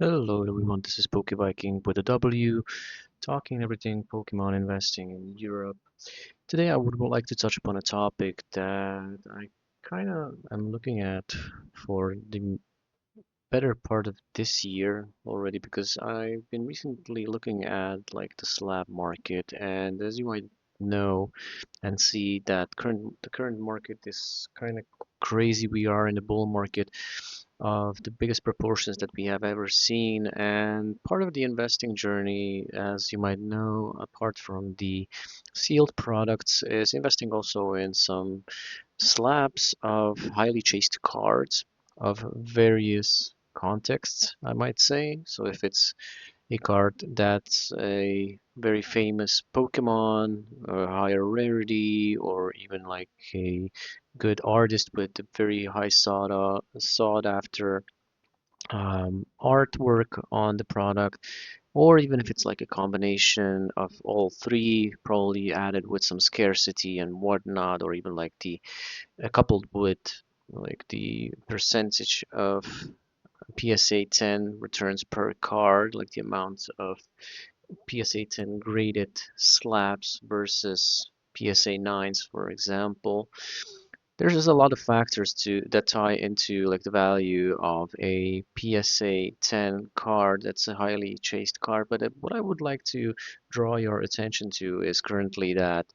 Hello everyone, this is Viking with a W, talking everything Pokemon investing in Europe. Today I would like to touch upon a topic that I kind of am looking at for the better part of this year already because I've been recently looking at like the slab market, and as you might know and see that the current market is kind of crazy. We are in the bull market of the biggest proportions that we have ever seen. And part of the investing journey, as you might know, apart from the sealed products, is investing also in some slabs of highly chased cards of various contexts, I might say. So if it's a card that's a very famous Pokemon, or higher rarity, or even like a good artist with a very high sought after artwork on the product, or even if it's like a combination of all three, probably added with some scarcity and whatnot, or even like the coupled with like the percentage of PSA 10 returns per card, like the amount of PSA 10 graded slabs versus PSA 9s, for example. There's just a lot of factors to that tie into like the value of a PSA 10 card that's a highly chased card. But what I would like to draw your attention to is currently that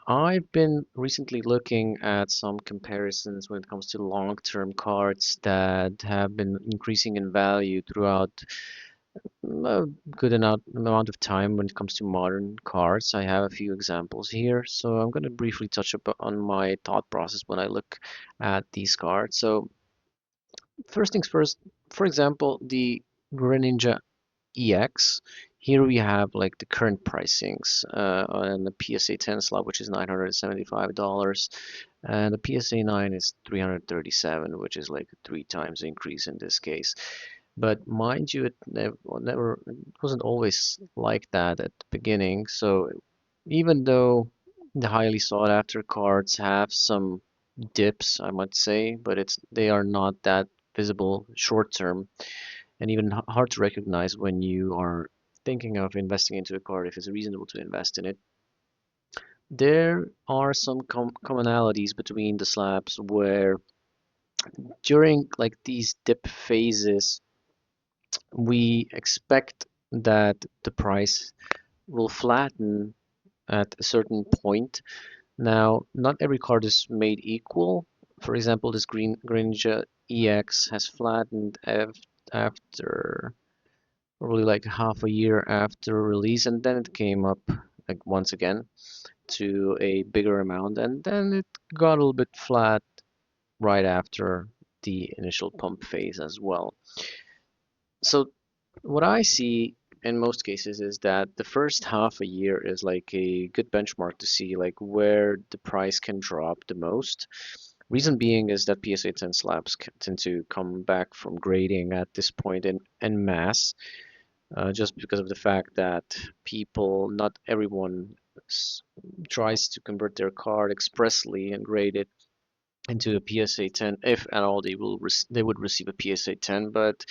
I've been recently looking at some comparisons when it comes to long-term cards that have been increasing in value throughout a good amount of time when it comes to modern cards. I have a few examples here, so I'm going to briefly touch on my thought process when I look at these cards. So first things first, for example, the Greninja EX. Here we have like the current pricings on the PSA 10 slot, which is $975, and the PSA 9 is 337, which is like a three times increase in this case. But mind you, it wasn't always like that at the beginning. So even though the highly sought after cards have some dips, I might say, but they are not that visible short term and even hard to recognize when you are thinking of investing into a card if it's reasonable to invest in it. There are some commonalities between the slabs where during like these dip phases, we expect that the price will flatten at a certain point. Now, not every card is made equal. For example, this Greninja EX has flattened after probably like half a year after release, and then it came up like once again to a bigger amount, and then it got a little bit flat right after the initial pump phase as well. So what I see in most cases is that the first half a year is like a good benchmark to see like where the price can drop the most. Reason being is that PSA 10 slabs tend to come back from grading at this point in mass, just because of the fact that not everyone tries to convert their card expressly and grade it into a PSA 10. If at all, they would receive a PSA 10. But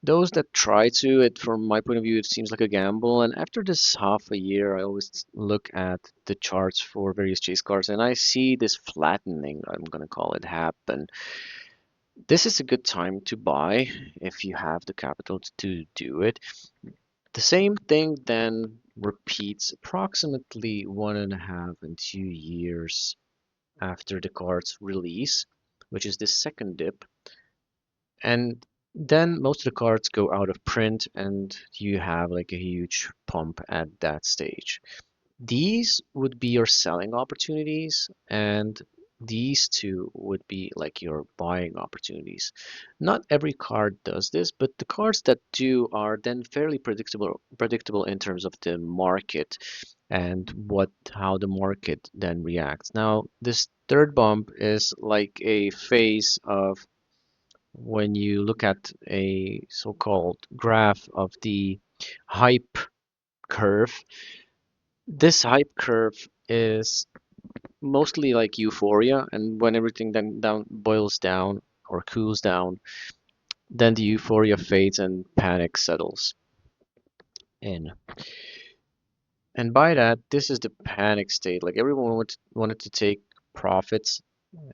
those that try to, it from my point of view, it seems like a gamble. And after this half a year, I always look at the charts for various chase cards, and I see this flattening, I'm gonna call it, happen. This is a good time to buy if you have the capital to do it. The same thing then repeats approximately 1.5 and 2 years after the card's release, which is the second dip. And then most of the cards go out of print and you have like a huge pump at that stage. These would be your selling opportunities, and these two would be like your buying opportunities. Not every card does this, but the cards that do are then fairly predictable in terms of the market and what how the market then reacts. Now, this third bump is like a phase of when you look at a so-called graph of the hype curve. This hype curve is mostly like euphoria, and when everything then down boils down or cools down, Then the euphoria fades and panic settles in. And by that, this is the panic state. Like everyone wanted to take profits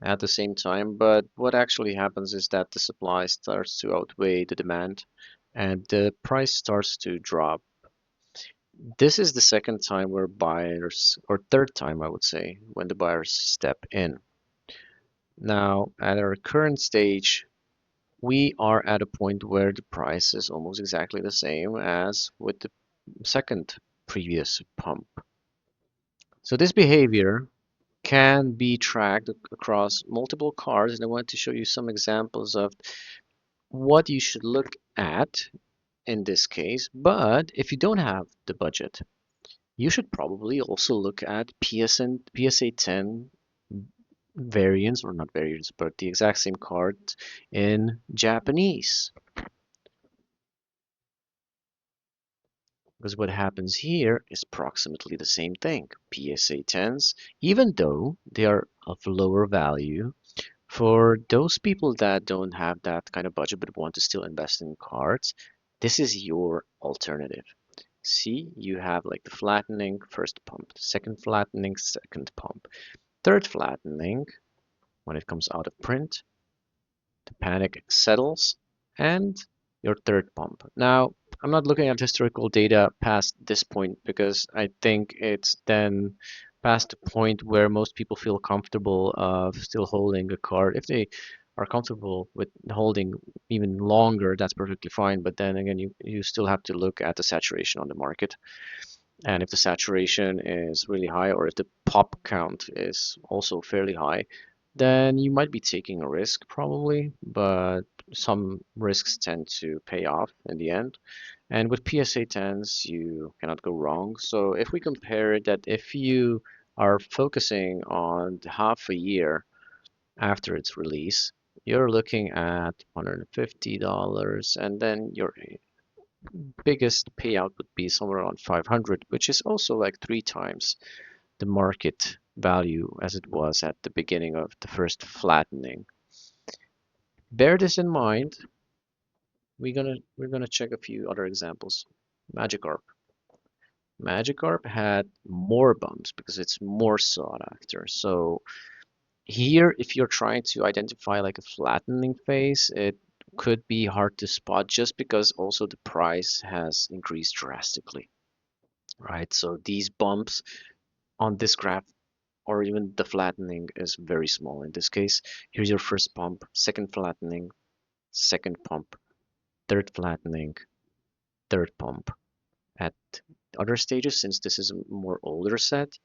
at the same time, but what actually happens is that the supply starts to outweigh the demand and the price starts to drop. This is the second time where buyers, or third time I would say, when the buyers step in. Now, at our current stage, we are at a point where the price is almost exactly the same as with the second previous pump. So this behavior can be tracked across multiple cars, and I want to show you some examples of what you should look at in this case. But if you don't have the budget, you should probably also look at PSA 10 variants, or not variants, but the exact same cards in Japanese. Because what happens here is approximately the same thing. PSA 10s, even though they are of lower value, for those people that don't have that kind of budget but want to still invest in cards, this is your alternative. See, you have like the flattening first pump, second flattening second pump, third flattening when it comes out of print, the panic settles, and your third pump. Now, I'm not looking at historical data past this point because I think it's then past the point where most people feel comfortable of still holding a card. If they are comfortable with holding even longer, that's perfectly fine. But then again, you still have to look at the saturation on the market. And if the saturation is really high, or if the pop count is also fairly high, then you might be taking a risk probably, but some risks tend to pay off in the end. And with PSA 10s, you cannot go wrong. So if we compare it, that if you are focusing on half a year after its release, you're looking at $150, and then your biggest payout would be somewhere around 500, which is also like 3 times the market value as it was at the beginning of the first flattening. Bear this in mind. We're gonna check a few other examples. Magikarp. Magikarp had more bumps because it's more sought after. So here, if you're trying to identify like a flattening phase, it could be hard to spot just because also the price has increased drastically, right? So these bumps on this graph, or even the flattening, is very small in this case. Here's your first pump, second flattening, second pump, third flattening, third pump. At other stages, since this is a more older set,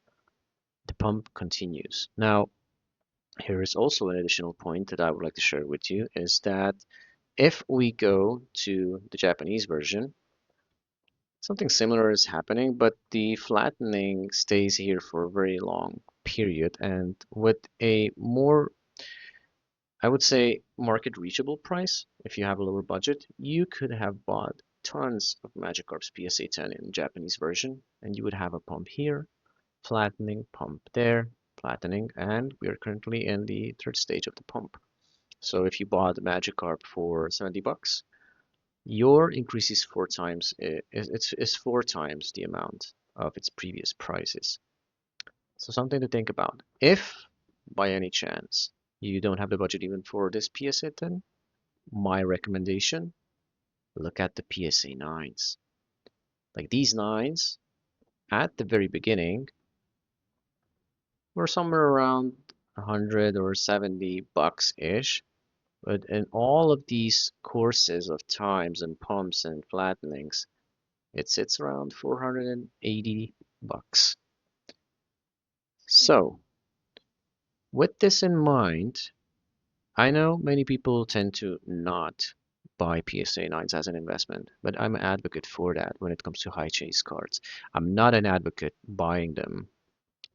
the pump continues. Now, here is also an additional point that I would like to share with you is that if we go to the Japanese version, something similar is happening, but the flattening stays here for a very long period. And with a more, I would say, market reachable price, if you have a lower budget, you could have bought tons of Magikarp's PSA 10 in Japanese version, and you would have a pump here, flattening, pump there, flattening, and we are currently in the third stage of the pump. So if you bought Magikarp for $70, your increase is 4 times, it's 4 times the amount of its previous prices. So something to think about. If by any chance you don't have the budget even for this PSA 10, my recommendation, look at the PSA 9s. Like these 9s at the very beginning were somewhere around 100 or $70 ish. But in all of these courses of times and pumps and flattenings, it sits around $480. So, with this in mind, I know many people tend to not buy PSA 9s as an investment, but I'm an advocate for that when it comes to high chase cards. I'm not an advocate buying them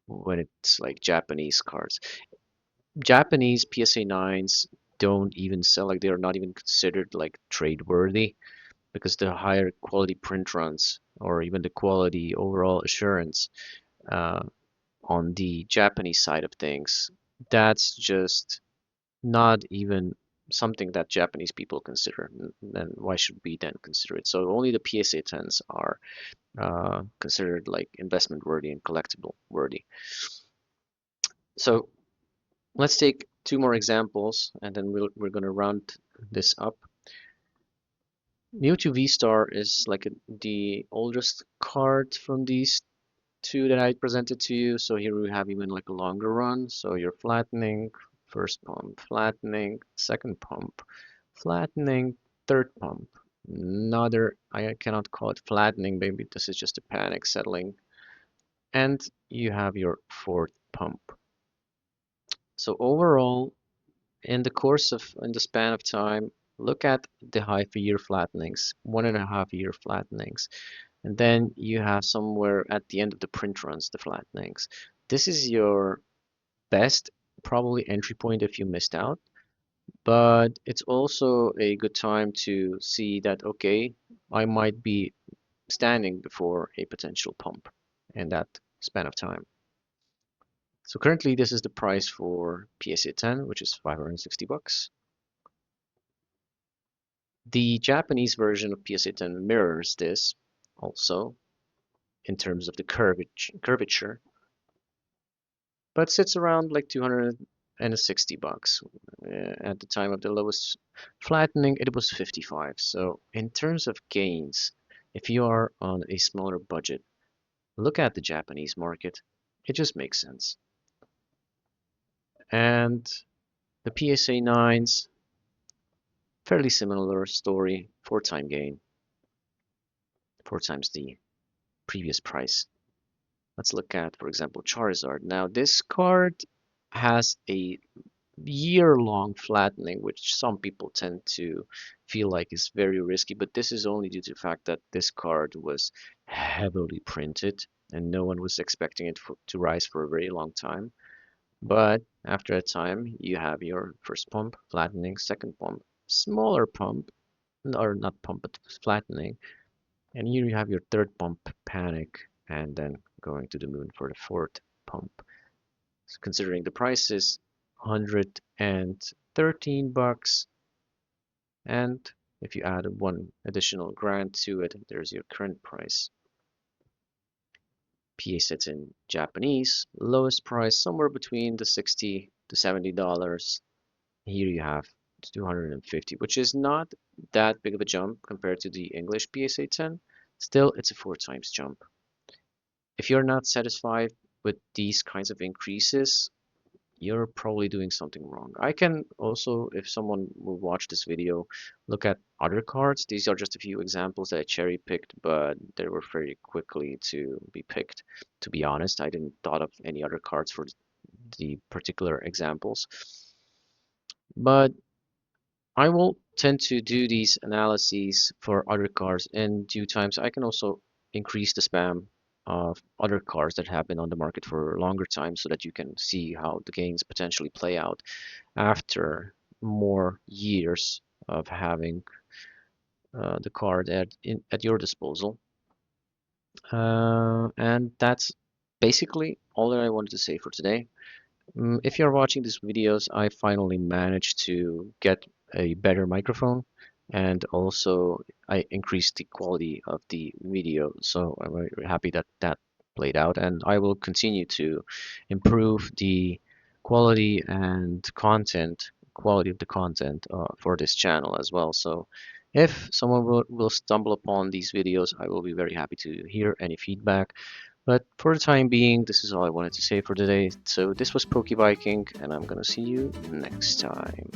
when it's like Japanese cards. Japanese PSA 9s don't even sell, like they're not even considered like trade worthy because the higher quality print runs or even the quality overall assurance uh, on the Japanese side of things, that's just not even something that Japanese people consider, then why should we then consider it? So only the PSA 10s are considered like investment worthy and collectible worthy. So let's take two more examples, and then we're going to round this up. Mewtwo V-Star is like the oldest card from these two that I presented to you. So here we have even like a longer run. So you're flattening, first pump, flattening, second pump, flattening, third pump. Another, I cannot call it flattening, maybe this is just a panic settling. And you have your fourth pump. So overall, in the span of time, look at the half year flattenings, 1.5 year flattenings. And then you have somewhere at the end of the print runs, the flattenings. This is your best probably entry point if you missed out, but it's also a good time to see that, okay, I might be standing before a potential pump in that span of time. So currently this is the price for PSA 10, which is 560 bucks. The Japanese version of PSA 10 mirrors this also in terms of the curvature, but sits around like 260 bucks. At the time of the lowest flattening, it was 55. So in terms of gains, if you are on a smaller budget, look at the Japanese market. It just makes sense. And the PSA 9s, fairly similar story, 4-time gain, 4 times the previous price. Let's look at, for example, Charizard. Now, this card has a year-long flattening, which some people tend to feel like is very risky, but this is only due to the fact that this card was heavily printed and no one was expecting it to rise for a very long time. But after a time, you have your first pump, flattening, second pump, smaller pump, or not pump, but flattening, and here you have your third pump, panic, and then going to the moon for the fourth pump. So considering the price is 113 bucks, and if you add one additional grand to it, there's your current price. PA sits in Japanese, lowest price somewhere between the 60 to $70. Here you have 250, which is not that big of a jump compared to the English PSA 10. Still, it's a 4 times jump. If you're not satisfied with these kinds of increases, you're probably doing something wrong. I can also, if someone will watch this video, look at other cards. These are just a few examples that I cherry picked, but they were very quickly to be picked. To be honest, I didn't thought of any other cards for the particular examples. But I will tend to do these analyses for other cars in due time. So I can also increase the spam of other cars that have been on the market for a longer time so that you can see how the gains potentially play out after more years of having the card at your disposal. And that's basically all that I wanted to say for today. If you're watching these videos, I finally managed to get a better microphone and also I increased the quality of the video. So I'm very happy that that played out and I will continue to improve the quality and quality of the content for this channel as well. So if someone will stumble upon these videos, I will be very happy to hear any feedback. But for the time being, this is all I wanted to say for today. So this was Poke Viking, and I'm gonna see you next time.